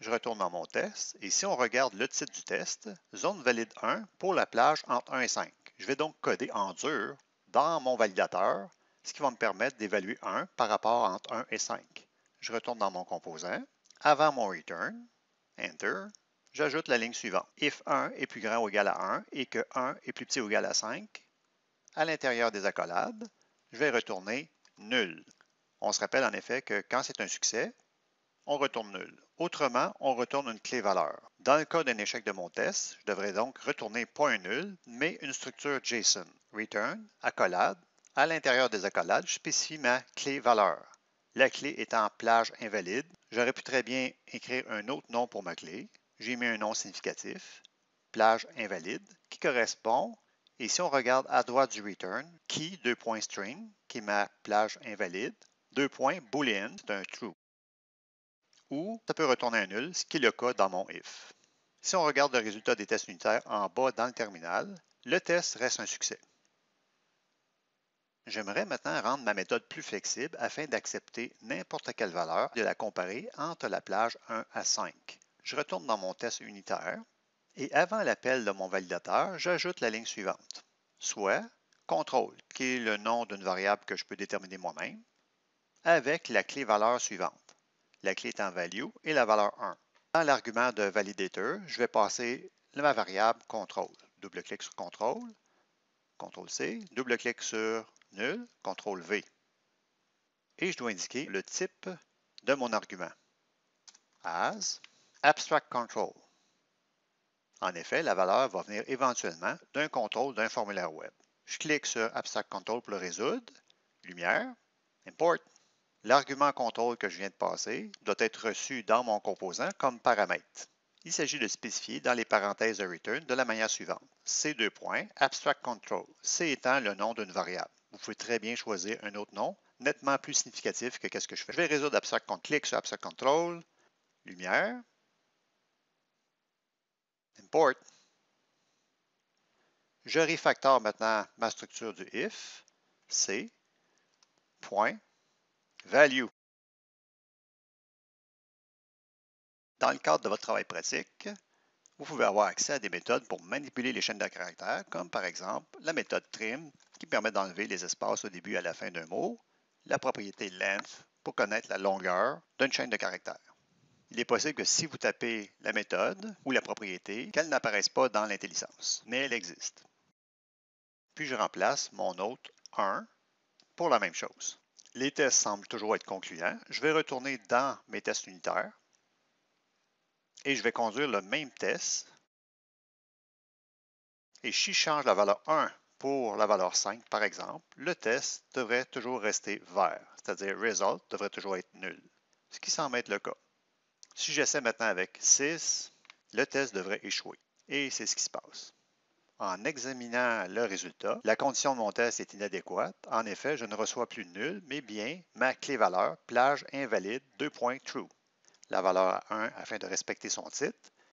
je retourne dans mon test et si on regarde le titre du test, zone valide 1 pour la plage entre 1 et 5. Je vais donc coder en dur dans mon validateur, ce qui va me permettre d'évaluer 1 par rapport entre 1 et 5. Je retourne dans mon composant. Avant mon return, Enter, j'ajoute la ligne suivante. If 1 est plus grand ou égal à 1 et que 1 est plus petit ou égal à 5, à l'intérieur des accolades, je vais retourner nul. On se rappelle en effet que quand c'est un succès, on retourne nul. Autrement, on retourne une clé valeur. Dans le cas d'un échec de mon test, je devrais donc retourner pas un nul, mais une structure JSON. Return, accolade. À l'intérieur des accolades, je spécifie ma clé valeur. La clé étant plage invalide, j'aurais pu très bien écrire un autre nom pour ma clé. J'ai mis un nom significatif, plage invalide, qui correspond. Et si on regarde à droite du return, key, string, qui est ma plage invalide, boolean, c'est un true. Ou ça peut retourner un nul, ce qui est le cas dans mon if. Si on regarde le résultat des tests unitaires en bas dans le terminal, le test reste un succès. J'aimerais maintenant rendre ma méthode plus flexible afin d'accepter n'importe quelle valeur et de la comparer entre la plage 1 à 5. Je retourne dans mon test unitaire et avant l'appel de mon validateur, j'ajoute la ligne suivante, soit contrôle, qui est le nom d'une variable que je peux déterminer moi-même, avec la clé valeur suivante. La clé étant value et la valeur 1. Dans l'argument de validator, je vais passer ma variable contrôle. Double-clic sur contrôle, CTRL-C, double-clic sur nul, CTRL-V. Et je dois indiquer le type de mon argument. As abstract control. En effet, la valeur va venir éventuellement d'un contrôle d'un formulaire web. Je clique sur abstract control pour le résoudre. Lumière, import. L'argument contrôle que je viens de passer doit être reçu dans mon composant comme paramètre. Il s'agit de spécifier dans les parenthèses de return de la manière suivante. C : abstract control, C étant le nom d'une variable. Vous pouvez très bien choisir un autre nom, nettement plus significatif que ce que je fais. Je vais résoudre abstract control, clique sur abstract control, lumière, import. Je refactor maintenant ma structure du if, C, point, value. Dans le cadre de votre travail pratique, vous pouvez avoir accès à des méthodes pour manipuler les chaînes de caractères, comme par exemple la méthode trim qui permet d'enlever les espaces au début et à la fin d'un mot, la propriété length pour connaître la longueur d'une chaîne de caractères. Il est possible que si vous tapez la méthode ou la propriété, qu'elle n'apparaisse pas dans l'intelligence, mais elle existe. Puis je remplace mon autre 1 pour la même chose. Les tests semblent toujours être concluants. Je vais retourner dans mes tests unitaires et je vais conduire le même test. Et si je change la valeur 1 pour la valeur 5, par exemple, le test devrait toujours rester vert, c'est-à-dire result devrait toujours être nul, ce qui semble être le cas. Si j'essaie maintenant avec 6, le test devrait échouer. Et c'est ce qui se passe. En examinant le résultat, la condition de mon test est inadéquate. En effet, je ne reçois plus nul, mais bien ma clé valeur, plage invalide, true. La valeur 1 afin de respecter son titre,